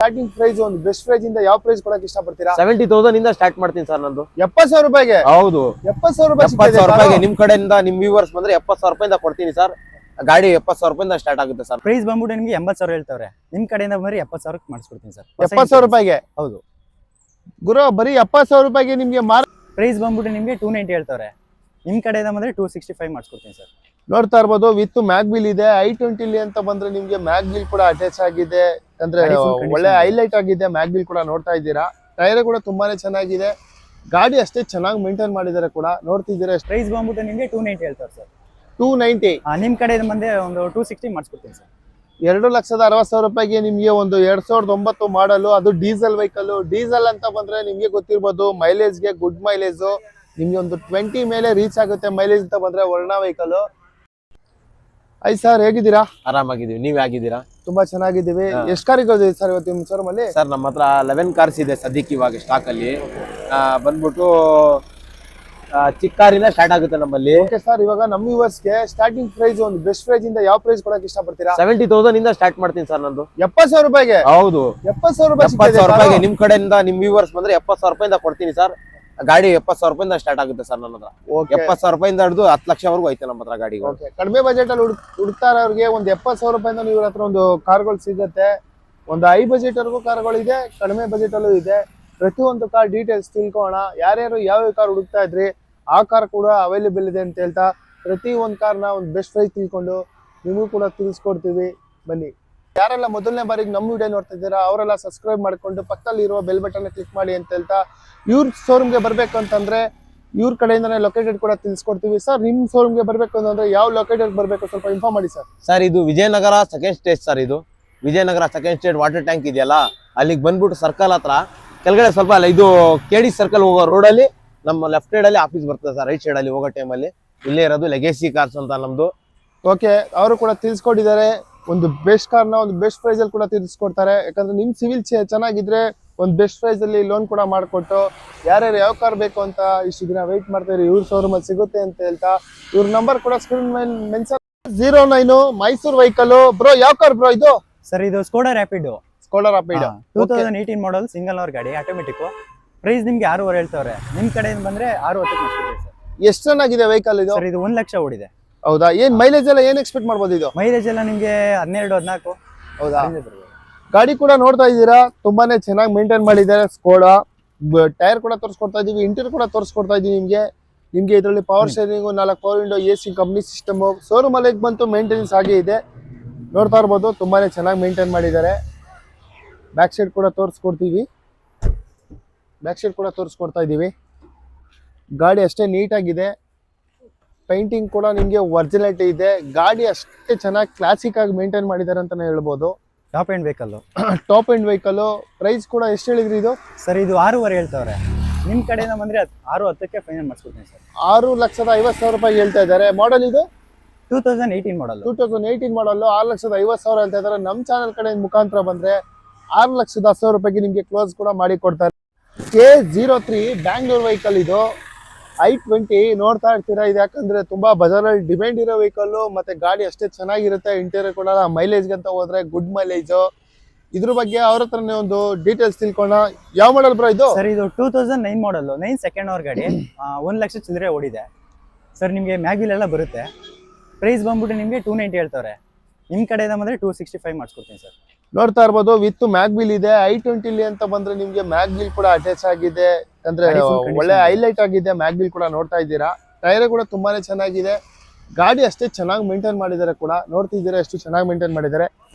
Starting price ಒಂದು best price ಇಂದ ಯಾವ ಪ್ರೈಸ್ ಕೊಡಕ್ಕೆ ಇಷ್ಟಪಡ್ತೀರಾ? 70,000 ಇಂದ ಸ್ಟಾರ್ಟ್ ಮಾಡ್ತೀನಿ ಸರ್ ನಂದು. 70,000 ರೂಪಾಯಿಗೆ? ಹೌದು, 70,000 70,000 ರೂಪಾಯಿಗೆ ನಿಮ್ ಕಡೆಯಿಂದ ನಿಮ್ ವ್ಯೂವರ್ಸ್ ಬಂದ್ರೆ 70,000 ರೂಪಾಯಿಂದ ಕೊಡ್ತೀನಿ ಸರ್. ಗಾಡಿ 70,000 ರೂಪಾಯಿಂದ ಸ್ಟಾರ್ಟ್ ಆಗುತ್ತೆ ಸರ್. ಪ್ರೈಸ್ ಬಂದ್ಬಿಟ್ಟು ನಿಮ್ಗೆ 80,000 ಹೇಳ್ತಾವ್ರೆ, ನಿಮ್ ಕಡೆಯಿಂದ ಬಂದ್ರೆ 70,000 ಮಾಡಿಸ್ಕೊಡ್ತೀನಿ ಸರ್. 70,000 ರೂಪಾಯಿಗೆ? ಹೌದು ಗುರು, ಬರೀ 70,000 ರೂಪಾಯಿಗೆ ನಿಮ್ಗೆ ಪ್ರೈಸ್ ಬಂದ್ಬಿಟ್ಟು ನಿಮ್ಗೆ 290 ಹೇಳ್ತಾವ್ರೆ, ನಿಮ್ ಕಡೆಯಿಂದ ಬಂದ್ರೆ 265 ಮಾಡಿಸ್ಕೊಡ್ತೀನಿ ಸರ್. ನೋಡ್ತಾ ಇರ್ಬೋದು, ವಿತ್ ಮ್ಯಾಗ್ವಿಲ್ ಇದೆ. i20 ಅಂತ ಬಂದ್ರೆ ನಿಮ್ಗೆ ಮ್ಯಾಗ್ವಿಲ್ ಕೂಡ ಅಟ್ಯಾಚ್ ಆಗಿದೆ, ಅಂದ್ರೆ ಒಳ್ಳೆ ಹೈಲೈಟ್ ಆಗಿದೆ. ಮ್ಯಾಗ್ವಿಲ್ ಕೂಡ ನೋಡ್ತಾ ಇದ್ದೀರಾ, ಟೈರ್ ಕೂಡ ತುಂಬಾನೇ ಚೆನ್ನಾಗಿದೆ. ಗಾಡಿ ಅಷ್ಟೇ ಚೆನ್ನಾಗಿ ಮೇಂಟೈನ್ ಮಾಡಿದ್ದಾರೆ ಕೂಡ, ನೋಡ್ತಿದ್ದೀರಾ. ಪ್ರೈಸ್ ಬಂದ್ಬಿಟ್ಟು ನಿಮ್ಗೆ 290 ಹೇಳ್ತಾರೆ ಸರ್. 290? ನಿಮ್ ಕಡೆಯಿಂದ ಬಂದ್ರೆ ಒಂದು 260 ಮಾಡಿಸ್ಕೊಡ್ತೀನಿ ಸರ್. 2,60,000 ರೂಪಾಯಿಗೆ ನಿಮ್ಗೆ ಒಂದು 2009 ಮಾಡಲು, ಅದು ಡೀಸೆಲ್ ವೆಹಿಕಲ್. ಡೀಸೆಲ್ ಅಂತ ಬಂದ್ರೆ ನಿಮ್ಗೆ ಗೊತ್ತಿರ್ಬೋದು, ಮೈಲೇಜ್ಗೆ ಗುಡ್ ಮೈಲೇಜ್ ನಿಮ್ಗೆ ಒಂದು 20 ಮೇಲೆ ರೀಚ್ ಆಗುತ್ತೆ ಮೈಲೇಜ್ ಅಂತ ಬಂದ್ರೆ ವರ್ಣ ವೆಹಿಕಲ್. ಆಯ್ತು ಸರ್, ಹೇಗಿದ್ದೀರಾ? ಆರಾಮಾಗಿದ್ದೀವಿ, ನೀವ್ ಹೇಗಿದ್ದೀರಾ? ತುಂಬಾ ಚೆನ್ನಾಗಿದ್ದೀವಿ. ಎಷ್ಟು ಕಾರಿಗಳು ಇದೆ ಸರ್ ಇವತ್ತು ನಿಮ್ಮ ಶೋರೂಮ್ ಅಲ್ಲಿ? ಸರ್ ನಮ್ಮ ಹತ್ರ 11 ಕಾರ್ಸ್ ಇದೆ ಸದ್ಯಕ್ಕೆ ಇವಾಗ ಸ್ಟಾಕ್ ಅಲ್ಲಿ. ಬಂದ್ಬಿಟ್ಟು ಚಿಕ್ಕ ಕಾರಿಂದ ಸ್ಟಾರ್ಟ್ ಆಗುತ್ತೆ ನಮ್ಮಲ್ಲಿ. ಓಕೆ ಸರ್, ಇವಾಗ ನಮ್ಮ ವ್ಯೂವರ್ಸ್ಗೆ ಸ್ಟಾರ್ಟಿಂಗ್ ಪ್ರೈಸ್ ಒಂದು ಬೆಸ್ಟ್ ಪ್ರೈಸ್ ಇಂದ ಯಾವ ಪ್ರೈಸ್ ಕೊಡಕ್ಕೆ ಇಷ್ಟಪಡ್ತೀರಾ? 70,000 ಇಂದ ಸ್ಟಾರ್ಟ್ ಮಾಡ್ತೀನಿ ಸರ್ ನಂದು. 70,000 ರೂಪಾಯಿಗೆ? ಹೌದು, 70,000 70,000 ರೂಪಾಯಿಗೆ ನಿಮ್ ಕಡೆಯಿಂದ ನಿಮ್ ವ್ಯೂವರ್ಸ್ ಬಂದ್ರೆ 70,000 ರೂಪಾಯಿಂದ ಕೊಡ್ತೀನಿ ಸರ್. ಗಾಡಿ 70,000 ರೂಪಾಯಿಂದ ಸ್ಟಾರ್ಟ್ ಆಗುತ್ತೆ ಸರ್ ನನ್ನ ಹತ್ರ. 70,000 ರೂಪಾಯಿಂದ ಹಿಡಿದು 10 ಲಕ್ಷವರೆಗೂ ಐತೆ ನಮ್ಮ ಹತ್ರ ಗಾಡಿಗಳು. ಕಡಿಮೆ ಬಜೆಟ್ ಅಲ್ಲಿ ಹುಡುಕ್ತಾ ಇರೋರಿಗೆ ಒಂದು 70,000 ರೂಪಾಯಿಂದ ನೀವು ಹತ್ರ ಒಂದು ಕಾರ್ಗಳು ಸಿಗುತ್ತೆ. ಒಂದು ಹೈ ಬಜೆಟ್ ವರೆಗೂ ಕಾರ್ಗಳಿದೆ, ಕಡಿಮೆ ಬಜೆಟ್ ಅಲ್ಲೂ ಇದೆ. ಪ್ರತಿಯೊಂದು ಕಾರ್ ಡೀಟೇಲ್ಸ್ ತಿಳ್ಕೋಣ. ಯಾರ್ಯಾರು ಯಾವ ಕಾರ್ ಹುಡುಕ್ತಾ ಇದ್ರಿ, ಆ ಕಾರ್ ಕೂಡ ಅವೈಲೇಬಲ್ ಇದೆ ಅಂತ ಹೇಳ್ತಾ ಪ್ರತಿ ಒಂದು ಕಾರ್ನ ಒಂದು ಬೆಸ್ಟ್ ಪ್ರೈಸ್ ತಿಳ್ಕೊಂಡು ನಿಮಗೂ ಕೂಡ ತಿಳಿಸ್ಕೊಡ್ತೀವಿ. ಬನ್ನಿ. ಯಾರೆಲ್ಲ ಮೊದಲನೇ ಬಾರಿಗೆ ನಮ್ಮ ವಿಡಿಯೋ ನೋಡ್ತಾ ಇದ್ದೀರಾ ಅವರೆಲ್ಲ ಸಬ್ಸ್ಕ್ರೈಬ್ ಮಾಡ್ಕೊಂಡು ಪಕ್ಕದಲ್ಲಿ ಇರುವ ಬೆಲ್ ಬಟನ್ ಕ್ಲಿಕ್ ಮಾಡಿ ಅಂತ ಹೇಳ್ತಾ, ಇವ್ರ ಶೋರೂಮ್ಗೆ ಬರಬೇಕು ಅಂತಂದ್ರೆ ಇವ್ರ ಕಡೆಯಿಂದನೇ ಲೊಕೇಟೆಡ್ ಕೂಡ ತಿಳಿಸ್ಕೊಡ್ತೀವಿ. ಸರ್, ನಿಮ್ ಶೋರೂಮ್ಗೆ ಬರಬೇಕು ಅಂತಂದ್ರೆ ಯಾವ ಲೊಕೇಟೆಡ್ ಬರಬೇಕು ಸ್ವಲ್ಪ ಇನ್ಫಾರ್ಮ್ ಮಾಡಿ ಸರ್. ಸರ್, ಇದು ವಿಜಯನಗರ ಸೆಕೆಂಡ್ ಸ್ಟೇಜ್ ಸರ್. ಇದು Vijayanagar second stage water tank ಇದೆಯಲ್ಲ, ಅಲ್ಲಿಗೆ ಬಂದ್ಬಿಟ್ಟು ಸರ್ಕಲ್ ಹತ್ರ ಕೆಳಗಡೆ ಸ್ವಲ್ಪ ಅಲ್ಲ, ಇದು KD ಸರ್ಕಲ್ ಹೋಗೋ ರೋಡಲ್ಲಿ ನಮ್ಮ ಲೆಫ್ಟ್ ಸೈಡ್ ಅಲ್ಲಿ ಆಫೀಸ್ ಬರ್ತದೆ ಸರ್. ರೈಟ್ ಸೈಡ್ ಅಲ್ಲಿ ಹೋಗೋ ಟೈಮಲ್ಲಿ ಇಲ್ಲೇ ಇರೋದು ಲೆಗೆಸಿ ಕಾರ್ಸ್ ಅಂತ ನಮ್ದು. ಓಕೆ, ಅವರು ಕೂಡ ತಿಳಿಸ್ಕೊಟ್ಟಿದ್ದಾರೆ. ಒಂದು ಬೆಸ್ಟ್ ಕಾರ್ನ ಒಂದು ಬೆಸ್ಟ್ ಪ್ರೈಸ್ ಅಲ್ಲಿ ಕೂಡ ತಿಳಿಸ್ಕೊಡ್ತಾರೆ. ಯಾಕಂದ್ರೆ ನಿಮ್ ಸಿವಿಲ್ ಚೆನ್ನಾಗಿದ್ರೆ ಒಂದು ಬೆಸ್ಟ್ ಪ್ರೈಸ್ ಅಲ್ಲಿ ಲೋನ್ ಕೂಡ ಮಾಡಿಕೊಟ್ಟು ಯಾರ್ಯಾರು ಯಾವ ಕಾರ್ ಬೇಕು ಅಂತ ಇಷ್ಟು ದಿನ ವೆಯ್ಟ್ ಮಾಡ್ತಾರೆ, ಇವ್ರ ಶೋರೂಮ್ ಅಲ್ಲಿ ಸಿಗುತ್ತೆ ಅಂತ ಹೇಳ್ತಾ ಇವ್ರ ನಂಬರ್ ಕೂಡ ಸ್ಕ್ರೀನ್ ಮೇಲೆ ಮೆನ್ಷನ್. 09 ಮೈಸೂರು ವೆಹಿಕಲ್. ಬ್ರೋ, ಯಾವ ಕಾರ್ ಬ್ರೋ ಇದು? ಸರ್, ಇದು ಸ್ಕೋಡಾ ರ್ಯಾಪಿಡ್. ಸ್ಕೋಡಾ ರ್ಯಾಪಿಡ್ 2018 ಮಾಡಲ್, ಸಿಂಗಲ್ ಓನರ್ ಗಾಡಿ, ಆಟೋಮೆಟಿಕ್. ಪ್ರೈಸ್ ನಿಮ್ಗೆ 6,500 ಹೇಳ್ತಾವ್ರೆ, ನಿಮ್ ಕಡೆಯಿಂದ ಬಂದ್ರೆ 6,10 ಮಾಡಿಸ್ಕೊಡ್ತೀವಿ ಸರ್. ಎಷ್ಟು ಚೆನ್ನಾಗಿದೆ ವೆಹಿಕಲ್ ಇದು? ಸರ್, ಇದು 1 ಲಕ್ಷ ಓಡಿದೆ. ಹೌದಾ? ಏನ್ ಮೈಲೇಜ್ ಎಲ್ಲ ಏನ್ ಎಕ್ಸ್ಪೆಕ್ಟ್ ಮಾಡ್ಬೋದು ಇದು? ಮೈಲೇಜ್ ಎಲ್ಲ ನಿಮ್ಗೆ 12-14. ಹೌದಾ? ಗಾಡಿ ಕೂಡ ನೋಡ್ತಾ ಇದ್ದೀರಾ, ತುಂಬಾನೇ ಚೆನ್ನಾಗಿ ಮೇಂಟೈನ್ ಮಾಡಿದ್ದಾರೆ. ಸ್ಕೋಡಾ ಟೈರ್ ಕೂಡ ತೋರಿಸ್ಕೊಡ್ತಾ ಇದೀವಿ, ಇಂಟೀರಿಯರ್ ಕೂಡ ತೋರಿಸ್ಕೊಡ್ತಾ ಇದೀವಿ ನಿಮ್ಗೆ ಇದರಲ್ಲಿ power sharing, 4 power window, AC company system. Showroom ಅಲ್ಲಿ ಬಂತು ಮೇಂಟೆನೆನ್ಸ್ ಆಗೇ ಇದೆ, ನೋಡ್ತಾ ಇರ್ಬೋದು. ತುಂಬಾನೇ ಚೆನ್ನಾಗಿ ಮೇಂಟೈನ್ ಮಾಡಿದ್ದಾರೆ. ಬ್ಯಾಕ್ ಸೈಡ್ ಕೂಡ ತೋರಿಸ್ಕೊಡ್ತಾ ಇದೀವಿ. ಗಾಡಿ ಅಷ್ಟೇ ನೀಟಾಗಿದೆ, ಪೇಂಟಿಂಗ್ ಕೂಡ ನಿಮಗೆ ಒರಿಜಿನಾಲಿಟಿ ಇದೆ. ಗಾಡಿ ಅಷ್ಟೇ ಚೆನ್ನಾಗಿ ಕ್ಲಾಸಿಕ್ ಆಗಿ ಮೇಂಟೈನ್ ಮಾಡಿದ್ದಾರೆ ಅಂತಾನೆ ಹೇಳ್ಬೋದು. Top end vehicle. Top end vehicle. Price ಕೂಡ ಎಷ್ಟು ಹೇಳಿದ್ರಿ ಇದು? ಸರ್, ಇದು 6,500 ಹೇಳ್ತಾವ್ರೆ, ನಿಮ್ ಕಡೆಯಿಂದ ಬಂದ್ರೆ 6,10 ಫೈನಲ್ ಮಾಡಿಸ್ಕೊಡ್ತೀನಿ ಸರ್. 6,50,000 ರೂಪಾಯಿ ಹೇಳ್ತಾ ಇದ್ದಾರೆ. ಮಾಡಲ್ ಇದು 2018 ಮಾಡಲ್. 2018 ಮಾಡಲ್. 6,50,000 ಹೇಳ್ತಾ ಇದ್ದಾರೆ. ನಮ್ಮ ಚಾನಲ್ ಕಡೆ ಮುಖಾಂತರ ಬಂದ್ರೆ 6,10,000 ರೂಪಾಯಿಗೆ ನಿಮ್ಗೆ ಕ್ಲೋಸ್ ಕೂಡ ಮಾಡಿ ಕೊಡ್ತಾರೆ. K03 ಬ್ಯಾಂಗ್ಳೂರ್ ವೆಹಿಕಲ್ ಇದು. i20 ನೋಡ್ತಾ ಇರ್ತೀರಾ, ಇದು ಯಾಕಂದ್ರೆ ತುಂಬಾ ಬಜಾರಲ್ಲಿ ಡಿಮ್ಯಾಂಡ್ ಇರೋ ವೆಹಿಕಲ್. ಮತ್ತೆ ಗಾಡಿ ಅಷ್ಟೇ ಚೆನ್ನಾಗಿರುತ್ತೆ. ಇಂಟೀರಿಯರ್ ಕೂಡ ಮೈಲೇಜ್ಗೆ ಅಂತ ಹೋದ್ರೆ ಗುಡ್ ಮೈಲೇಜ್. ಇದ್ರ ಬಗ್ಗೆ ಅವ್ರ ಹತ್ರನೇ ಒಂದು ಡೀಟೇಲ್ಸ್ ತಿಳ್ಕೊಳ್ಳೋಣ. ಯಾವ ಮಾಡಲ್ ಬ್ರೋ ಇದು? ಸರ್, ಇದು 2009 ಮಾಡಲ್, 9 ಸೆಕೆಂಡ್ ಓನರ್ ಗಾಡಿ, 1 ಲಕ್ಷ ಚಿಲ್ಲರೆ ಓಡಿದೆ ಸರ್. ನಿಮಗೆ ಮ್ಯಾಗ್ವಿಲ್ ಎಲ್ಲ ಬರುತ್ತೆ. ಪ್ರೈಸ್ ಬಂದ್ಬಿಟ್ಟು ನಿಮಗೆ 290 ಹೇಳ್ತಾರೆ, ನಿಮ್ ಕಡೆಯಿಂದ ಬಂದ್ರೆ 265 ಮಾಡಿಸ್ಕೊಡ್ತೀನಿ ಸರ್. ನೋಡ್ತಾ ಇರ್ಬೋದು, ವಿತ್ ಮ್ಯಾಗ್ವಿಲ್ ಇದೆ. i20 ಅಂತ ಬಂದ್ರೆ ನಿಮ್ಗೆ ಮ್ಯಾಗ್ವಿಲ್ ಕೂಡ ಅಟ್ಯಾಚ್ ಆಗಿದೆ, ಅಂದ್ರೆ ಒಳ್ಳೆ ಹೈಲೈಟ್ ಆಗಿದೆ. ಮ್ಯಾಗ್ವಿಲ್ ಕೂಡ ನೋಡ್ತಾ ಇದ್ದೀರಾ, ಟೈರ್ ಕೂಡ ತುಂಬಾನೇ ಚೆನ್ನಾಗಿದೆ. ಗಾಡಿ ಅಷ್ಟೇ ಚೆನ್ನಾಗಿ ಮೇಂಟೈನ್ ಮಾಡಿದ್ದಾರೆ ಕೂಡ, ನೋಡ್ತಿದ್ದೀರಾ ಎಷ್ಟು ಚೆನ್ನಾಗಿ ಮೇಂಟೈನ್ ಮಾಡಿದ್ದಾರೆ.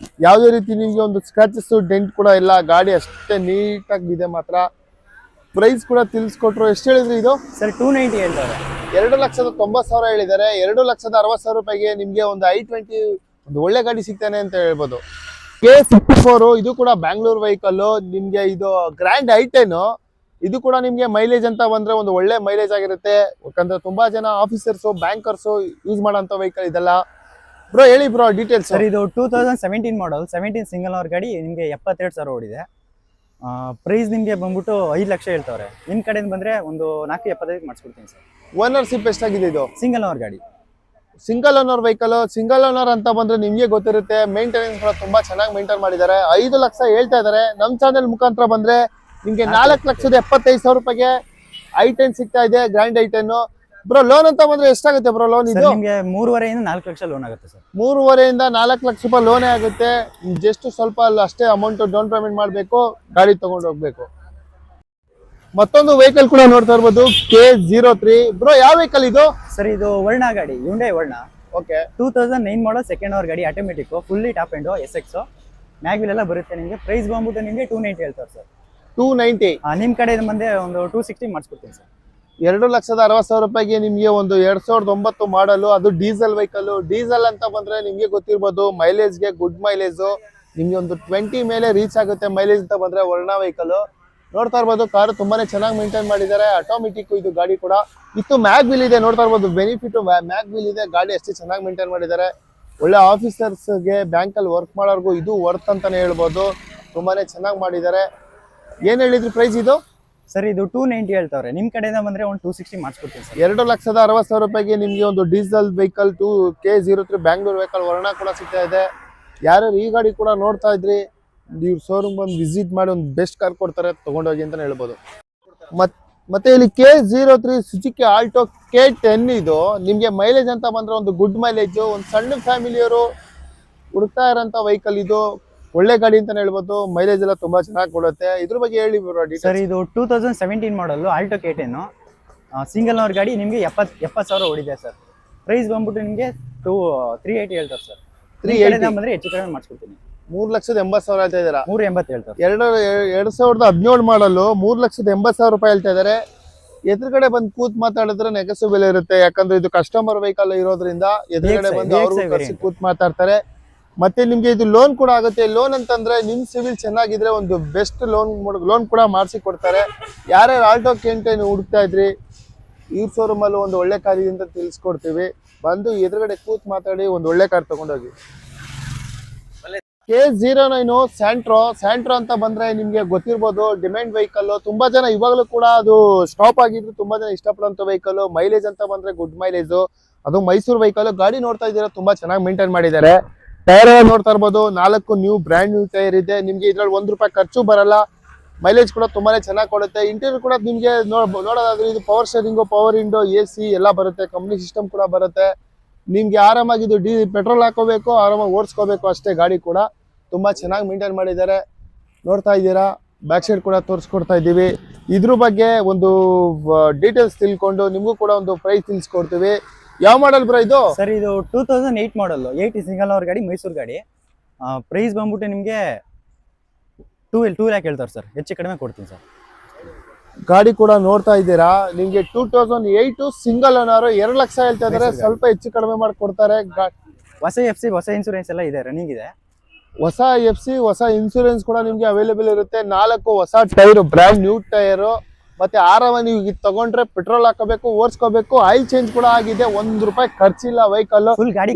ಯಾವುದೇ ರೀತಿ ನಿಮ್ಗೆ ಒಂದು ಸ್ಕ್ರಾಚಸ್ ಡೆಂಟ್ ಕೂಡ ಇಲ್ಲ. ಗಾಡಿ ಅಷ್ಟೇ ನೀಟಾಗಿದೆ ಮಾತ್ರ. ಪ್ರೈಸ್ ಕೂಡ ತಿಳಿಸ್ಕೊಟ್ರು. ಎಷ್ಟು ಹೇಳಿದ್ರಿ ಇದು? ಸರ್, 290 ಹೇಳ್ತಾರೆ. 2,90,000 ಹೇಳಿದ್ದಾರೆ. 2,60,000 ರೂಪಾಯಿಗೆ ನಿಮ್ಗೆ ಒಂದು i20 ಒಂದು ಒಳ್ಳೆ ಗಾಡಿ ಸಿಗ್ತಾನೆ ಅಂತ ಹೇಳ್ಬೋದು. K54 ಇದು ಕೂಡ ಬ್ಯಾಂಗ್ಳೂರ್ ವೆಹಿಕಲ್. ನಿಮ್ಗೆ ಇದು ಗ್ರ್ಯಾಂಡ್ i10. ಇದು ಕೂಡ ನಿಮ್ಗೆ ಮೈಲೇಜ್ ಅಂತ ಬಂದ್ರೆ ಒಂದು ಒಳ್ಳೆ ಮೈಲೇಜ್ ಆಗಿರುತ್ತೆ. ಯಾಕಂದ್ರೆ ತುಂಬಾ ಜನ ಆಫೀಸರ್ಸ್, ಬ್ಯಾಂಕರ್ಸ್ ಯೂಸ್ ಮಾಡೋಂಥ ವೆಹಿಕಲ್ ಇದೆಲ್ಲ. ಬ್ರೋ, ಹೇಳಿ ಬ್ರೋ ಡೀಟೇಲ್ಸ್. ಸರ್, ಇದು 2017 ಮಾಡಲ್, 17 ಸಿಂಗಲ್ ಓನರ್ ಗಾಡಿ, ನಿಮ್ಗೆ 72,000 ಓಡಿದೆ. ಪ್ರೈಸ್ ನಿಮ್ಗೆ ಬಂದ್ಬಿಟ್ಟು 5 ಲಕ್ಷ ಹೇಳ್ತಾವ್ರೆ, ನಿಮ್ ಕಡೆಯಿಂದ ಬಂದ್ರೆ ಒಂದು 4,75 ಮಾಡಿಸ್ಕೊಡ್ತೀನಿ ಸರ್. ಓನರ್ಶಿಪ್ ಎಷ್ಟಾಗಿದೆ ಇದು? ಸಿಂಗಲ್ ಓನರ್ ಗಾಡಿ. Single owner vehicle. Single owner ಅಂತ ಬಂದ್ರೆ ನಿಮ್ಗೆ ಗೊತ್ತಿರುತ್ತೆ, ಮೇಂಟೆನೆನ್ಸ್ ಕೂಡ ತುಂಬಾ ಚೆನ್ನಾಗಿ ಮೇಂಟೈನ್ ಮಾಡಿದ್ದಾರೆ. 5 ಲಕ್ಷ ಹೇಳ್ತಾ ಇದಾರೆ. ನಮ್ ಚಾನೆಲ್ ಮುಖಾಂತರ ಬಂದ್ರೆ ನಿಮ್ಗೆ 4,75,000 ರೂಪಾಯಿಗೆ i10 ಸಿಗ್ತಾ ಇದೆ, ಗ್ರ್ಯಾಂಡ್ i10. ಬ್ರೋ ಲೋನ್ ಅಂತ ಬಂದ್ರೆ ಎಷ್ಟಾಗುತ್ತೆ ಬ್ರೋ ಲೋನ್ ಸರ್ ಇದು? ನಿಮಗೆ 3.5 ಇಂದ 4 ಲಕ್ಷ ಲೋನ್ ಆಗುತ್ತೆ ಸರ್. 3.5 ಇಂದ 4 ಲಕ್ಷ ರೂಪಾಯಿ ಲೋನೇ ಆಗುತ್ತೆ. ಜಸ್ಟ್ ಸ್ವಲ್ಪ ಅಷ್ಟೇ ಅಮೌಂಟ್ ಡೌನ್ ಪೇಮೆಂಟ್ ಮಾಡಬೇಕು, ಗಾಡಿ ತಗೊಂಡು ಹೋಗ್ಬೇಕು. ಮತ್ತೊಂದು ವೆಹಿಕಲ್ ಕೂಡ ನೋಡ್ತಾ ಇರ್ಬೋದು, K03. ಬ್ರೋ ಯಾವ ವೆಹಿಕಲ್ ಇದು? ಸರ್ ಇದು ವರ್ಣ ಗಾಡಿ, Hyundai ವರ್ಣ. ಓಕೆ, 2009 ಮಾಡಲ್, ಸೆಕೆಂಡ್ ಓನರ್ ಗಾಡಿ, automatic, fully top end, SX, mag wheel ಎಲ್ಲ ಬರುತ್ತೆ ನಿಮಗೆ. ಪ್ರೈಸ್ ಬಂದ್ಬಿಟ್ಟು ನಿಮಗೆ 290 ಹೇಳ್ತಾರೆ ಸರ್. 290. ನಿಮ್ಮ ಕಡೆ ಬಂದೆ ಒಂದು 260 ಮಾಡಿಸ್ಕೊಡ್ತೀನಿ ಸರ್. 2,60,000 ರೂಪಾಯಿಗೆ ನಿಮ್ಗೆ ಒಂದು 2009 ಮಾಡಲು, ಅದು ಡೀಸೆಲ್ ವೆಹಿಕಲ್. ಡೀಸೆಲ್ ಅಂತ ಬಂದ್ರೆ ನಿಮ್ಗೆ ಗೊತ್ತಿರ್ಬೋದು, ಮೈಲೇಜ್ಗೆ ಗುಡ್ ಮೈಲೇಜ್, ನಿಮ್ಗೆ ಒಂದು 20 ಮೇಲೆ ರೀಚ್ ಆಗುತ್ತೆ ಮೈಲೇಜ್ ಅಂತ ಬಂದ್ರೆ ವರ್ಣ ವೆಹಿಕಲ್. ನೋಡ್ತಾ ಇರ್ಬೋದು, ಕಾರು ತುಂಬಾನೇ ಚೆನ್ನಾಗಿ ಮೇಂಟೈನ್ ಮಾಡಿದ್ದಾರೆ. ಆಟೋಮೆಟಿಕ್ ಇದು ಗಾಡಿ ಕೂಡ ಇತ್ತು. ಮ್ಯಾಗ್ ವೀಲ್ ಇದೆ, ನೋಡ್ತಾ ಇರ್ಬೋದು. ಬೆನಿಫಿಟ್ ಮ್ಯಾಗ್ ವೀಲ್ ಇದೆ. ಗಾಡಿ ಅಷ್ಟೇ ಚೆನ್ನಾಗಿ ಮೇಂಟೈನ್ ಮಾಡಿದ್ದಾರೆ. ಒಳ್ಳೆ ಆಫೀಸರ್ಸ್ಗೆ, ಬ್ಯಾಂಕಲ್ಲಿ ವರ್ಕ್ ಮಾಡೋರ್ಗು ಇದು ವರ್ತ್ ಅಂತಾನೆ ಹೇಳ್ಬೋದು. ತುಂಬಾನೇ ಚೆನ್ನಾಗಿ ಮಾಡಿದ್ದಾರೆ. ಏನ್ ಹೇಳಿದ್ರಿ ಪ್ರೈಸ್ ಇದು? ಸರ್ ಇದು 290 ಹೇಳ್ತಾವ್ರೆ. ನಿಮ್ಮ ಕಡೆಯಿಂದ ಬಂದ್ರೆ ಒಂದು 260 ಮಾಡಿಸ್ಕೊಡ್ತೀನಿ ಸರ್. 2,60,000 ರೂಪಾಯಿಗೆ ನಿಮ್ಗೆ ಒಂದು diesel vehicle K03 Bangalore vehicle ವರ್ಣ ಕೂಡ ಸಿಗ್ತಾ ಇದೆ. ಯಾರು ಈ ಗಾಡಿ ಕೂಡ ನೋಡ್ತಾ ಇದ್ರಿ, ನೀವು ಶೋರೂಮ್ ಬಂದು ವಿಸಿಟ್ ಮಾಡಿ ಒಂದು ಬೆಸ್ಟ್ ಕಾರ್ ಕೊಡ್ತಾರೆ, ತಗೊಂಡೋಗಿ ಅಂತಾನೆ ಹೇಳ್ಬೋದು. ಮತ್ತೆ ಇಲ್ಲಿ K03 ಸುಜುಕಿ ಆಲ್ಟೋ K10 ಇದು ನಿಮ್ಗೆ ಮೈಲೇಜ್ ಅಂತ ಬಂದ್ರೆ ಒಂದು ಗುಡ್ ಮೈಲೇಜ್. ಒಂದು ಸಣ್ಣ ಫ್ಯಾಮಿಲಿಯವರು ಹುಡುಕ್ತಾ ಇರೋಂಥ ವೆಹಿಕಲ್ ಇದು. ಒಳ್ಳೆ ಗಾಡಿ ಅಂತಾನೆ ಹೇಳ್ಬೋದು. ಮೈಲೇಜ್ ಎಲ್ಲ ತುಂಬಾ ಚೆನ್ನಾಗಿ ಕೊಡುತ್ತೆ. ಇದ್ರ ಬಗ್ಗೆ ಹೇಳಿ ಸರ್ ಇದು 2017 ಮಾಡಲ್ ಆಲ್ಟೋ K10, ಸಿಂಗಲ್ ಓನರ್ ಗಾಡಿ. ನಿಮಗೆ 70,000 ಓಡಿದೆ ಸರ್. ಪ್ರೈಸ್ ಬಂದ್ಬಿಟ್ಟು ನಿಮಗೆ 380 ಹೇಳ್ತಾರೆ ಸರ್. 380 ಬಂದ್ರೆ ಹೆಚ್ಚು ಕಡಿಮೆ ಮಾಡಿಸ್ಕೊಡ್ತೀನಿ. 3,80,000 ಹೇಳ್ತಾ ಇದ್ದೀರಾ? 380 ಹೇಳ್ತಾರೆ. 2017 ಮಾಡಲು 3,80,000 ರೂಪಾಯಿ ಹೇಳ್ತಾ ಇದಾರೆ. ಎದುರುಗಡೆ ಬಂದು ಕೂತ್ ಮಾತಾಡಿದ್ರೆ ನೆಗೆಸು ಬೆಲೆ ಇರುತ್ತೆ. ಯಾಕಂದ್ರೆ ಇದು ಕಸ್ಟಮರ್ ವೆಹಿಕಲ್ ಇರೋದ್ರಿಂದ ಎದುರುಗಡೆ ಬಂದು ಅವರು ಕೂತ್ ಮಾತಾಡ್ತಾರೆ. ಮತ್ತೆ ನಿಮ್ಗೆ ಇದು ಲೋನ್ ಕೂಡ ಆಗುತ್ತೆ. ಲೋನ್ ಅಂತಂದ್ರೆ ನಿಮ್ ಸಿವಿಲ್ ಚೆನ್ನಾಗಿದ್ರೆ ಒಂದು ಬೆಸ್ಟ್ ಲೋನ್ ಕೂಡ ಮಾಡಿಸಿ ಕೊಡ್ತಾರೆ. ಯಾರ್ಯಾರು ಆಲ್ಟೋ K10 ಹುಡುಕ್ತಾ ಇದ್ರಿ, ಈ ಶೋರೂಮ್ ಅಲ್ಲಿ ಒಂದು ಒಳ್ಳೆ ಕಾರ್ ಇದೆ ಅಂತ ತಿಳಿಸ್ಕೊಡ್ತೀವಿ. ಬಂದು ಎದುರುಗಡೆ ಕೂತ್ ಮಾತಾಡಿ ಒಂದು ಒಳ್ಳೆ ಕಾರ್ ತಗೊಂಡೋಗಿ. K09 ಸ್ಯಾಂಟ್ರೋ ಅಂತ ಬಂದ್ರೆ ನಿಮ್ಗೆ ಗೊತ್ತಿರ್ಬೋದು, ಡಿಮ್ಯಾಂಡ್ ವೆಹಿಕಲ್. ತುಂಬಾ ಜನ ಇವಾಗಲೂ ಕೂಡ ಅದು ಸ್ಟಾಪ್ ಆಗಿದ್ರು, ತುಂಬಾ ಜನ ಇಷ್ಟಪಡುವಂತ ವೆಹಿಕಲ್. ಮೈಲೇಜ್ ಅಂತ ಬಂದ್ರೆ ಗುಡ್ ಮೈಲೇಜ್, ಅದು ಮೈಸೂರು ವೆಹಿಕಲ್. ಗಾಡಿ ನೋಡ್ತಾ ಇದ್ದೀರಾ, ತುಂಬಾ ಚೆನ್ನಾಗಿ ಮೇಂಟೈನ್ ಮಾಡಿದ್ದಾರೆ. ಟೈರ್ ನೋಡ್ತಾ ಇರ್ಬೋದು, 4 ಬ್ರ್ಯಾಂಡ್ ನ್ಯೂ ಟೈರ್ ಇದೆ. ನಿಮ್ಗೆ ಇದ್ರಲ್ಲಿ ₹1 ಖರ್ಚು ಬರಲ್ಲ. ಮೈಲೇಜ್ ಕೂಡ ತುಂಬಾನೇ ಚೆನ್ನಾಗಿ ಕೊಡುತ್ತೆ. ಇಂಟೀರಿಯರ್ ಕೂಡ ನಿಮ್ಗೆ ನೋಡೋದಾದ್ರೆ ಇದು power steering, power window, AC ಎಲ್ಲ ಬರುತ್ತೆ. ಕಂಪ್ನಿ ಸಿಸ್ಟಮ್ ಕೂಡ ಬರುತ್ತೆ. ನಿಮ್ಗೆ ಆರಾಮಾಗಿ ಇದು ಪೆಟ್ರೋಲ್ ಹಾಕೋಬೇಕು, ಆರಾಮಾಗಿ ಓಡಿಸ್ಕೋಬೇಕು ಅಷ್ಟೇ. ಗಾಡಿ ಕೂಡ ತುಂಬಾ ಚೆನ್ನಾಗಿ ಮೇಂಟೈನ್ ಮಾಡಿದ್ದಾರೆ. ನೋಡ್ತಾ ಇದ್ದೀರಾ, ಬ್ಯಾಕ್ ಸೈಡ್ ಕೂಡ ತೋರಿಸ್ಕೊಡ್ತಾ ಇದ್ದೀವಿ. ಇದ್ರ ಬಗ್ಗೆ ಒಂದು ಡೀಟೇಲ್ಸ್ ತಿಳ್ಕೊಂಡು ನಿಮಗೂ ಕೂಡ ಒಂದು ಪ್ರೈಸ್ ತಿಳಿಸ್ಕೊಡ್ತೀವಿ. ಯಾವ ಮಾಡಲ್ ಬ್ರೋ ಇದು? ಸರ್ ಇದು 2008 ಮಾಡಲ್, 8 ಸಿಂಗಲ್ ಓನರ್ ಗಾಡಿ, ಮೈಸೂರು ಗಾಡಿ. ಪ್ರೈಸ್ ಬಂದ್ಬಿಟ್ಟು ನಿಮಗೆ 2 ಲ್ಯಾಕ್ ಹೇಳ್ತಾರೆ ಸರ್. ಹೆಚ್ಚು ಕಡಿಮೆ ಕೊಡ್ತೀನಿ ಸರ್. ಗಾಡಿ ಕೂಡ ನೋಡ್ತಾ ಇದ್ದೀರಾ, ನಿಮ್ಗೆ 2008 ಸಿಂಗಲ್ ಓನರ್ 2 ಲಕ್ಷ ಹೇಳ್ತಾ ಇದಾರೆ. ಸ್ವಲ್ಪ ಹೆಚ್ಚು ಕಡಿಮೆ ಮಾಡಿ ಕೊಡ್ತಾರೆ. ಹೊಸ FC, ಹೊಸ ಇನ್ಸೂರೆನ್ಸ್ ಎಲ್ಲ ಇದೆ, ರನ್ನಿಂಗ್ ಇದೆ. ಹೊಸ FC, ಹೊಸ ಇನ್ಸೂರೆನ್ಸ್ ಕೂಡ ನಿಮ್ಗೆ ಅವೈಲೇಬಲ್ ಇರುತ್ತೆ. 4 ಹೊಸ ಟೈರ್, ಬ್ರ್ಯಾಂಡ್ ನ್ಯೂ ಟೈರ್. ಮತ್ತೆ ಆರಾಮ ನೀವು ಇದು ತಗೊಂಡ್ರೆ ಪೆಟ್ರೋಲ್ ಹಾಕೋಬೇಕು, ಓಡಿಸ್ಕೋಬೇಕು. ಆಯಿಲ್ ಚೇಂಜ್ ಕೂಡ ಆಗಿದೆ. ₹1 ಖರ್ಚಿಲ್ಲ ವೆಹಿಕಲ್.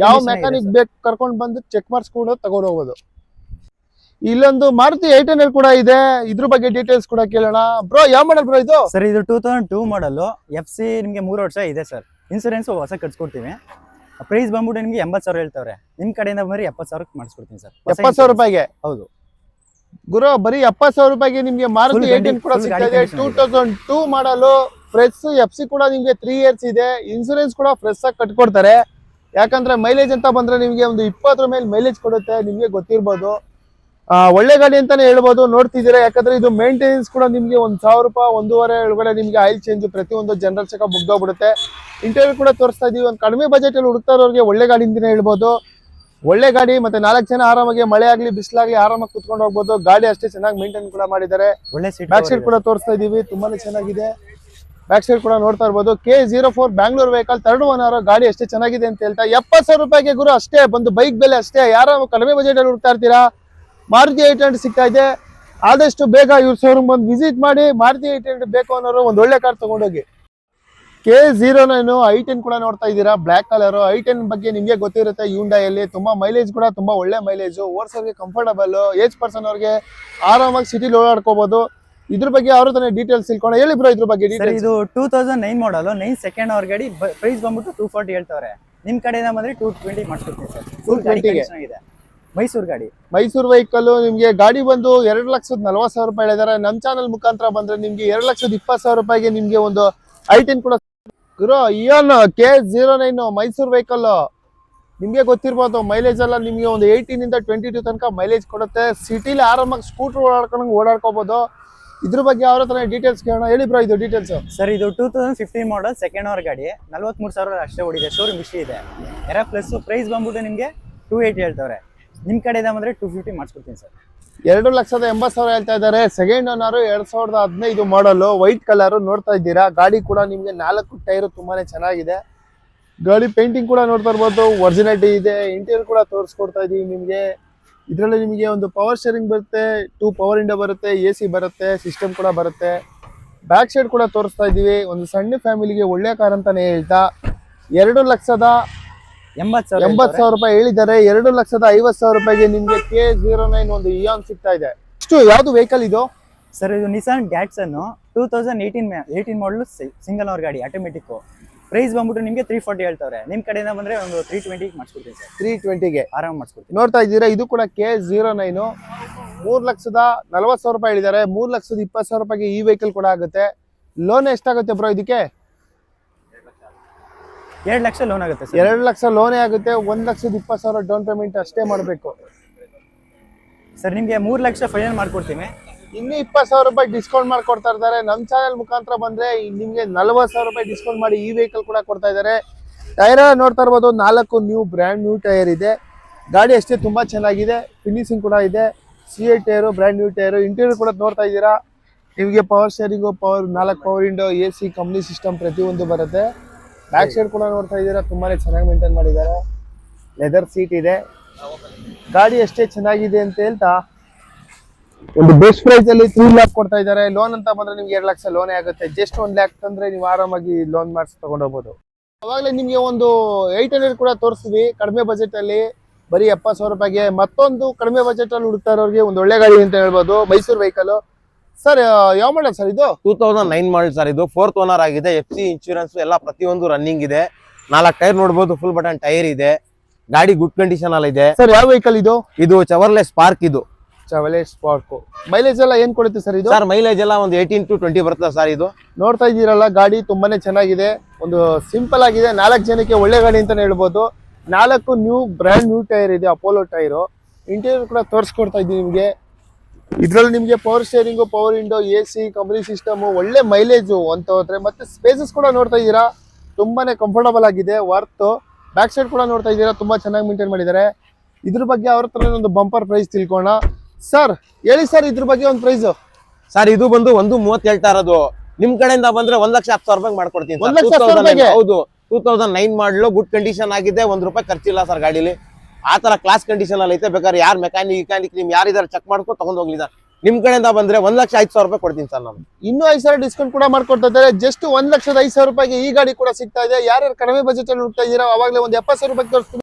ಯಾವ ಮೆಕ್ಯಾನಿಕ್ ಬೇಕು ಕರ್ಕೊಂಡು ಬಂದು ಚೆಕ್ ಮಾಡಿಸ್ಕೊಂಡು ತಗೊಂಡು ಹೋಗೋದು. ಇಲ್ಲೊಂದು ಮಾರುತಿ 800 ಕೂಡ ಇದೆ. ಇದ್ರ ಬಗ್ಗೆ ಡೀಟೇಲ್ಸ್ ಕೂಡ ಕೇಳೋಣ. ಬ್ರೋ ಯಾವ ಮಾಡಲ್ ಬ್ರೋ ಇದು? ಸರ್ ಇದು 2002 ಮಾಡಲ್, FC ನಿಮಗೆ 3 ವರ್ಷ ಇದೆ ಸರ್. ಇನ್ಸೂರೆನ್ಸ್ ಹೊಸ ಕಟ್ಸ್ಕೊಡ್ತೀವಿ. ಪ್ರೈಸ್ ಬಂದ್ಬಿಟ್ಟು ನಿಮಗೆ 80,000 ಹೇಳ್ತಾವ್ರೆ. ನಿಮ್ ಕಡೆಯಿಂದ ಬಂದ್ರೆ 70,000 ಮಾಡಿಸ್ಕೊಡ್ತೀನಿ ಸರ್. 70,000 ರೂಪಾಯಿಗೆ? ಹೌದು ಗುರು, ಬರೀ 70,000 ರೂಪಾಯಿಗೆ ನಿಮ್ಗೆ ಮಾರುತಿ 8 ಕೂಡ ಸಿಗ್ತಾ ಇದೆ. 2002 ಮಾಡಲು, ಫ್ರೆಶ್. FC ಕೂಡ ನಿಮ್ಗೆ 3 ಇಯರ್ಸ್ ಇದೆ. ಇನ್ಸೂರೆನ್ಸ್ ಕೂಡ ಫ್ರೆಶ್ ಆಗಿ ಕಟ್ಕೊಡ್ತಾರೆ. ಯಾಕಂದ್ರೆ ಮೈಲೇಜ್ ಅಂತ ಬಂದ್ರೆ ನಿಮ್ಗೆ ಒಂದು 20 ಮೇಲೆ ಮೈಲೇಜ್ ಕೊಡುತ್ತೆ. ನಿಮ್ಗೆ ಗೊತ್ತಿರ್ಬೋದು, ಒಳ್ಳೆ ಗಾಡಿ ಅಂತಾನೆ ಹೇಳ್ಬೋದು. ನೋಡ್ತಿದ್ದೀರಾ, ಯಾಕಂದ್ರೆ ಇದು ಮೇಂಟೆನೆನ್ಸ್ ಕೂಡ ನಿಮ್ಗೆ ₹1,000, 1,500 ಒಳಗಡೆ ನಿಮ್ಗೆ ಆಯಿಲ್ ಚೇಂಜ್, ಪ್ರತಿಯೊಂದು ಜನರಲ್ ಚೆಕಪ್ ಮುಗ್ದೋಗ್ಬಿಡುತ್ತೆ. ಇಂಟರ್ವ್ಯೂ ಕೂಡ ತೋರಿಸ್ತಾ ಇದೀವಿ. ಒಂದು ಕಡಿಮೆ ಬಜೆಟ್ ಅಲ್ಲಿ ಹುಡುಕ್ತಾ ಇರೋರಿಗೆ ಒಳ್ಳೆ ಗಾಡಿ ಅಂತಾನೆ ಹೇಳ್ಬೋದು. ಒಳ್ಳೆ ಗಾಡಿ. ಮತ್ತೆ 4 ಜನ ಆರಾಮಾಗಿ, ಮಳೆ ಆಗ್ಲಿ ಬಿಸಿಲಾಗ್ಲಿ ಆರಾಮಾಗಿ ಕುತ್ಕೊಂಡು ಹೋಗ್ಬೋದು. ಗಾಡಿ ಅಷ್ಟೇ ಚೆನ್ನಾಗಿ ಮೇಂಟೈನ್ ಕೂಡ ಮಾಡಿದ್ದಾರೆ. ಒಳ್ಳೆ ಸೀಟ್. ಬ್ಯಾಕ್ ಸೈಡ್ ಕೂಡ ತೋರಿಸ್ತಾ ಇದೀವಿ, ತುಂಬಾನೇ ಚೆನ್ನಾಗಿದೆ. ಬ್ಯಾಕ್ ಸೈಡ್ ಕೂಡ ನೋಡ್ತಾ ಇರ್ಬೋದು. K04 Bangalore vehicle, 3rd owner. ಗಾಡಿ ಅಷ್ಟೇ ಚೆನ್ನಾಗಿದೆ ಅಂತ ಹೇಳ್ತಾ 70,000 ರೂಪಾಯಿಗೆ ಗುರು ಅಷ್ಟೇ. ಒಂದು ಬೈಕ್ ಬೆಲೆ ಅಷ್ಟೇ. ಯಾರು ಕಡಿಮೆ ಬಜೆಟ್ ಅಲ್ಲಿ ಹುಡುಕ್ತಾ ಇರ್ತೀರಾ, ಮಾರುತಿ 800 ಸಿಗ್ತಾ ಇದೆ. ಆದಷ್ಟು ಬೇಗ ಇವ್ರ ಶೋರೂಮ್ ಬಂದು ವಿಸಿಟ್ ಮಾಡಿ. ಮಾರುತಿ 800 ಬೇಕು ಅನ್ನೋರು ಒಂದು ಒಳ್ಳೆ ಕಾರ್ ತಗೊಂಡೋಗಿ. K09 i10 ಕೂಡ ನೋಡ್ತಾ ಇದ್ದೀರಾ, ಬ್ಲಾಕ್ ಕಲರ್. i10 ಬಗ್ಗೆ ನಿಮ್ಗೆ ಗೊತ್ತಿರುತ್ತೆ, Hyundai ಅಲ್ಲಿ ತುಂಬಾ ಮೈಲೇಜ್ ಕೂಡ ತುಂಬಾ ಒಳ್ಳೆ ಮೈಲೇಜ್. ಓಡಿಸೋರಿಗೆ ಕಂಫರ್ಟಬಲ್, ಏಜ್ ಪರ್ಸನ್ ಅವ್ರಿಗೆ ಆರಾಮಾಗಿ ಸಿಟಿಲಿ ಓಡಾಡ್ಕೋಬಹುದು. ಇದ್ರ ಬಗ್ಗೆ ಅವ್ರ ತಾನೇ ಡೀಟೇಲ್ಸ್ ತಿಳ್ಕೊಂಡು ಹೇಳಿ ಬ್ರೋ. ಇದ್ರ ಬಗ್ಗೆ ಡೀಟೇಲ್ಸ್. ಇದು 2009 ಮಾಡಲ್, 9 ಸೆಕೆಂಡ್ ಓನರ್ ಗಾಡಿ. ಪ್ರೈಸ್ ಬಂದ್ಬಿಟ್ಟು 240 ಹೇಳ್ತಾವ್ರೆ. ನಿಮ್ ಕಡೆಯಿಂದ ಬಂದ್ರೆ 220 ಮಾಡಿಸ್ಕೊಡ್ತೀನಿ ಸರ್. 220 ಗೆ? ಇದೆ ಮೈಸೂರು ಗಾಡಿ. ಮೈಸೂರು ವೆಹಿಕಲ್ ನಿಮ್ಗೆ ಗಾಡಿ ಬಂದು 2,40,000 ರೂಪಾಯಿ ಹೇಳಿದಾರೆ. ನಮ್ ಚಾನಲ್ ಮುಖಾಂತರ ಬಂದ್ರೆ ನಿಮ್ಗೆ 2,20,000 ರೂಪಾಯಿಗೆ ನಿಮ್ಗೆ ಒಂದು i10 ಕೂಡ ಗುರು. ಇಯಾನ್ K09 ಮೈಸೂರು ವೆಹಿಕಲ್ ನಿಮ್ಗೆ ಗೊತ್ತಿರ್ಬೋದು. ಮೈಲೇಜ್ ಎಲ್ಲ ನಿಮ್ಗೆ ಒಂದು 18 ಇಂದ 22 ತನಕ ಮೈಲೇಜ್ ಕೊಡುತ್ತೆ. ಸಿಟಿಲಿ ಆರಾಮಾಗಿ ಸ್ಕೂಟರ್ ಓಡಾಡ್ಕೋಬಹುದು. ಇದ್ರ ಬಗ್ಗೆ ಅವ್ರ ಹತ್ರ ಡೀಟೇಲ್ಸ್ ಕೇಳೋಣ. ಹೇಳಿ ಬ್ರೋ, ಇದು ಡೀಟೇಲ್ಸ್. ಸರ್ ಇದು 2015 ಮಾಡಲ್ ಸೆಕೆಂಡ್ ಓನರ್ ಗಾಡಿ, 43,000 ಅಷ್ಟೇ ಓಡಿದೆ. ಶೋರೂಮ್ ಹಿಸ್ಟ್ರಿ ಇದೆ. ಎರ ಪ್ಲಸ್ ಪ್ರೈಸ್ ಬಂದ್ಬಿಟ್ಟು ನಿಮಗೆ 280 ಹೇಳ್ತವ್ರೆ. ನಿಮ್ ಕಡೆಯಿಂದ ಬಂದ್ರೆ 250 ಮಾಡಿಸ್ಕೊಡ್ತೀನಿ ಸರ್. 2,80,000 ಹೇಳ್ತಾ ಇದ್ದಾರೆ. ಸೆಕೆಂಡ್ ಓನರ್ 2015 ಮಾಡಲ್, ವೈಟ್ ಕಲರ್ ನೋಡ್ತಾ ಇದ್ದೀರಾ. ಗಾಡಿ ಕೂಡ ನಿಮ್ಗೆ 4 ಟೈರ್ ತುಂಬಾನೇ ಚೆನ್ನಾಗಿದೆ. ಗಾಡಿ ಪೇಂಟಿಂಗ್ ಕೂಡ ನೋಡ್ತಾ ಇರ್ಬೋದು, ಒರಿಜಿನಾಲಿಟಿ ಇದೆ. ಇಂಟೀರಿಯರ್ ಕೂಡ ತೋರಿಸ್ಕೊಡ್ತಾ ಇದೀವಿ ನಿಮ್ಗೆ. ಇದರಲ್ಲಿ ನಿಮಗೆ ಒಂದು ಪವರ್ ಸ್ಟೇರಿಂಗ್ ಬರುತ್ತೆ, 2 ಪವರ್ ವಿಂಡೋ ಬರುತ್ತೆ, AC ಬರುತ್ತೆ, ಸಿಸ್ಟಮ್ ಕೂಡ ಬರುತ್ತೆ. ಬ್ಯಾಕ್ ಸೈಡ್ ಕೂಡ ತೋರಿಸ್ತಾ ಇದೀವಿ. ಒಂದು ಸಣ್ಣ ಫ್ಯಾಮಿಲಿಗೆ ಒಳ್ಳೆ ಕಾರ್ ಅಂತಾನೆ ಹೇಳ್ತಾ 2,80,000 ರೂಪಾಯಿ ಹೇಳಿದ್ದಾರೆ. 2,50,000 ರೂಪಾಯಿಗೆ ನಿಮ್ಗೆ K09 ಒಂದು ಇಯಾನ್ ಸಿಗ್ತಾ ಇದೆ. ಇಷ್ಟು ಯಾವ್ದು ವೆಹಿಕಲ್ ಇದು ಸರ್? ಇದು ನಿಸಾನ್ ಗ್ಯಾಟ್ಸನ್ 2018 ಮಾಡಲ್ ಸಿಂಗಲ್ ಓನರ್ ಗಾಡಿ, ಆಟೋಮೆಟಿಕ್. ಪ್ರೈಸ್ ಬಂದ್ಬಿಟ್ಟು ನಿಮಗೆ 340 ಹೇಳ್ತವ್ರೆ. ನಿಮ್ ಕಡೆಯಿಂದ ಬಂದ್ರೆ ಒಂದು 320 ಮಾಡಿಸ್ಕೊಡ್ತೀನಿ ಸರ್. 320ಗೆ ಆರಾಮ್ ಮಾಡಿಸ್ಕೊಡ್ತೀನಿ. ನೋಡ್ತಾ ಇದ್ದೀರಾ, ಇದು ಕೂಡ K09 3,40,000 ರೂಪಾಯಿ ಹೇಳಿದ್ದಾರೆ. 3,20,000 ರೂಪಾಯಿಗೆ ಈ ವೆಹಿಕಲ್ ಕೂಡ ಆಗುತ್ತೆ. ಲೋನ್ ಎಷ್ಟಾಗುತ್ತೆ ಬ್ರೋ ಇದಕ್ಕೆ? 2 ಲಕ್ಷ ಲೋನ್ ಆಗುತ್ತೆ ಸರ್. 2 ಲಕ್ಷ ಲೋನೇ ಆಗುತ್ತೆ. 1,20,000 ಡೌನ್ ಪೇಮೆಂಟ್ ಅಷ್ಟೇ ಮಾಡಬೇಕು ಸರ್. ನಿಮ್ಗೆ 3 ಲಕ್ಷ ಫೈನಲ್ ಮಾಡ್ಕೊಡ್ತೀನಿ. ಇನ್ನು 20,000 ರೂಪಾಯಿ ಡಿಸ್ಕೌಂಟ್ ಮಾಡ್ಕೊಡ್ತಾ ಇದ್ದಾರೆ. ನಮ್ಮ ಚಾನೆಲ್ ಮುಖಾಂತರ ಬಂದ್ರೆ ನಿಮ್ಗೆ 40,000 ರೂಪಾಯಿ ಡಿಸ್ಕೌಂಟ್ ಮಾಡಿ ಈ ವೆಹಿಕಲ್ ಕೂಡ ಕೊಡ್ತಾ ಇದ್ದಾರೆ. ಟೈರ್ ನೋಡ್ತಾ ಇರ್ಬೋದು, 4 ಬ್ರ್ಯಾಂಡ್ ನ್ಯೂ ಟೈರ್ ಇದೆ. ಗಾಡಿ ಅಷ್ಟೇ ತುಂಬಾ ಚೆನ್ನಾಗಿದೆ. ಫಿನಿಶಿಂಗ್ ಕೂಡ ಇದೆ. CI tyre, brand new tyre. Interior ಕೂಡ ನೋಡ್ತಾ ಇದ್ದೀರಾ. ನಿಮಗೆ power steering, 4 power window, AC, company system ಪ್ರತಿಯೊಂದು ಬರುತ್ತೆ. ಬ್ಯಾಕ್ ಸೈಡ್ ಕೂಡ ನೋಡ್ತಾ ಇದ್ದೀರಾ, ತುಂಬಾನೇ ಚೆನ್ನಾಗಿ ಮೇಂಟೈನ್ ಮಾಡಿದ್ದಾರೆ. ಲೆದರ್ ಸೀಟ್ ಇದೆ. ಗಾಡಿ ಅಷ್ಟೇ ಚೆನ್ನಾಗಿದೆ ಅಂತ ಹೇಳ್ತಾ ಒಂದು ಬೆಸ್ಟ್ ಪ್ರೈಸ್ ಅಲ್ಲಿ 3 ಲ್ಯಾಕ್ ಕೊಡ್ತಾ ಇದ್ದಾರೆ. ಲೋನ್ ಅಂತ ಬಂದ್ರೆ ನಿಮ್ಗೆ 2 ಲಕ್ಷ ಲೋನೇ ಆಗುತ್ತೆ. ಜಸ್ಟ್ 1 ಲ್ಯಾಕ್ ತಂದ್ರೆ ನೀವು ಆರಾಮಾಗಿ ಲೋನ್ ಮಾಡಿಸಿ ತಗೊಂಡೋಗ್ಬೋದು. ಅವಾಗಲೇ ನಿಮ್ಗೆ ಒಂದು 800 ಕೂಡ ತೋರಿಸ್ತೀವಿ ಕಡಿಮೆ ಬಜೆಟ್ ಅಲ್ಲಿ, ಬರೀ 70,000 ರೂಪಾಯಿಗೆ. ಮತ್ತೊಂದು ಕಡಿಮೆ ಬಜೆಟ್ ಅಲ್ಲಿ ಹುಡುಕ್ತಾ ಇರೋರಿಗೆ ಒಂದು ಒಳ್ಳೆ ಗಾಡಿ ಅಂತ ಹೇಳ್ಬೋದು, ಮೈಸೂರು ವೆಹಿಕಲ್. ಸರ್ ಯಾವ ಮಾಡಲ್ ಸರ್ ಇದು? 2009 ಮಾಡಲ್ ಸರ್. ಇದು 4th ಓನರ್ ಆಗಿದೆ. FC ಇನ್ಶೂರೆನ್ಸ್ ಎಲ್ಲ ಪ್ರತಿಯೊಂದು ರನ್ನಿಂಗ್ ಇದೆ. 4 ಟೈರ್ ನೋಡಬಹುದು, ಫುಲ್ ಬಟನ್ ಟೈರ್ ಇದೆ. ಗಾಡಿ ಗುಡ್ ಕಂಡೀಷನ್ ಅಲ್ಲಿ ಇದೆ. ಸರ್ ಯಾವ ವೆಹಿಕಲ್ ಇದು? ಇದು ಚವರ್ಲೆ ಸ್ಪಾರ್ಕ್. ಇದು ಚವಲೆ ಸ್ಪಾರ್ಕ್. ಮೈಲೇಜ್ ಎಲ್ಲ ಏನ್ ಕೊಡುತ್ತೆ ಸರ್ ಇದು? ಸರ್ ಮೈಲೇಜ್ ಎಲ್ಲ ಒಂದು 18 to 20 ಬರ್ತದೆ ಸರ್. ಇದು ನೋಡ್ತಾ ಇದ್ದೀರಲ್ಲ, ಗಾಡಿ ತುಂಬಾನೇ ಚೆನ್ನಾಗಿದೆ. ಒಂದು ಸಿಂಪಲ್ ಆಗಿದೆ. 4 ಜನಕ್ಕೆ ಒಳ್ಳೆ ಗಾಡಿ ಅಂತಾನೆ ಹೇಳ್ಬೋದು. 4 ಬ್ರ್ಯಾಂಡ್ ನ್ಯೂ ಟೈರ್ ಇದೆ, ಅಪೋಲೋ ಟೈರು. ಇಂಟೀರಿಯರ್ ಕೂಡ ತೋರಿಸ್ಕೊಡ್ತಾ ಇದ್ದೀವಿ ನಿಮಗೆ. ಇದ್ರಲ್ಲಿ ನಿಮಗೆ power steering, power window, AC, company system, ಒಳ್ಳೆ ಮೈಲೇಜ್ ಅಂತ ಹೋದ್ರೆ. ಮತ್ತೆ ಸ್ಪೇಸಸ್ ಕೂಡ ನೋಡ್ತಾ ಇದ್ದೀರಾ, ತುಂಬಾನೇ ಕಂಫರ್ಟಬಲ್ ಆಗಿದೆ. ವರ್ತ್. ಬ್ಯಾಕ್ ಸೈಡ್ ಕೂಡ ನೋಡ್ತಾ ಇದ್ದೀರಾ, ತುಂಬಾ ಚೆನ್ನಾಗಿ ಮೇಂಟೈನ್ ಮಾಡಿದ್ದಾರೆ. ಇದ್ರ ಬಗ್ಗೆ ಅವ್ರ ಹತ್ರ ಒಂದು ಬಂಪರ್ ಪ್ರೈಸ್ ತಿಳ್ಕೋಣ. ಸರ್ ಹೇಳಿ ಸರ್, ಇದ್ರ ಬಗ್ಗೆ ಒಂದು ಪ್ರೈಸ್. ಸರ್ ಇದು ಬಂದು 1.30 ಹೇಳ್ತಾ ಇರೋದು. ನಿಮ್ ಕಡೆಯಿಂದ ಬಂದ್ರೆ 1,10,000 ರೂಪಾಯಿ ಮಾಡ್ಕೊಡ್ತೀನಿ. 1,10,000 ರೂಪಾಯಿಗೆ? ಹೌದು. 2009 ಮಾಡಲು ಗುಡ್ ಕಂಡೀಷನ್ ಆಗಿದೆ. 1 ರೂಪಾಯಿ ಖರ್ಚಿಲ್ಲ ಸರ್ ಗಾಡಿಲಿ. ಆ ತರ ಕ್ಲಾಸ್ ಕಂಡೀಷನ್ ಅಲ್ಲಿ ಐತೆ. ಬೇಕಾದ್ರೆ ಯಾರು ಮೆಕ್ಯಾನಿಕ್ ನಿಮ್ ಯಾರಿದಾರೆ ಚೆಕ್ ಮಾಡ್ಕೊಂಡು ತಗೊಂಡ್ ಹೋಗ್ಲಿ ಸರ್. ನಿಮ್ ಕಡೆಯಿಂದ ಬಂದ್ರೆ 1,05,000 ರೂಪಾಯಿ ಕೊಡ್ತೀನಿ ಸರ್ ನಾನು. ಇನ್ನೂ 5,000 ಡಿಸ್ಕೌಂಟ್ ಕೂಡ ಮಾಡ್ಕೊಡ್ತಾ ಇದ್ದಾರೆ. ಜಸ್ಟ್ 1,05,000 ರೂಪಾಯಿಗೆ ಈ ಗಾಡಿ ಕೂಡ ಸಿಗ್ತಾ ಇದೆ. ಯಾರ್ಯಾರು ಕಡಿಮೆ ಬಜೆಟ್ ಅಲ್ಲಿ ಹುಡುಕ್ತಾ ಇದ್ದೀರಾ, ಅವಾಗಲೇ ಒಂದು 70,000 ರೂಪಾಯಿ ತೋರಿಸ್ತೀನಿ.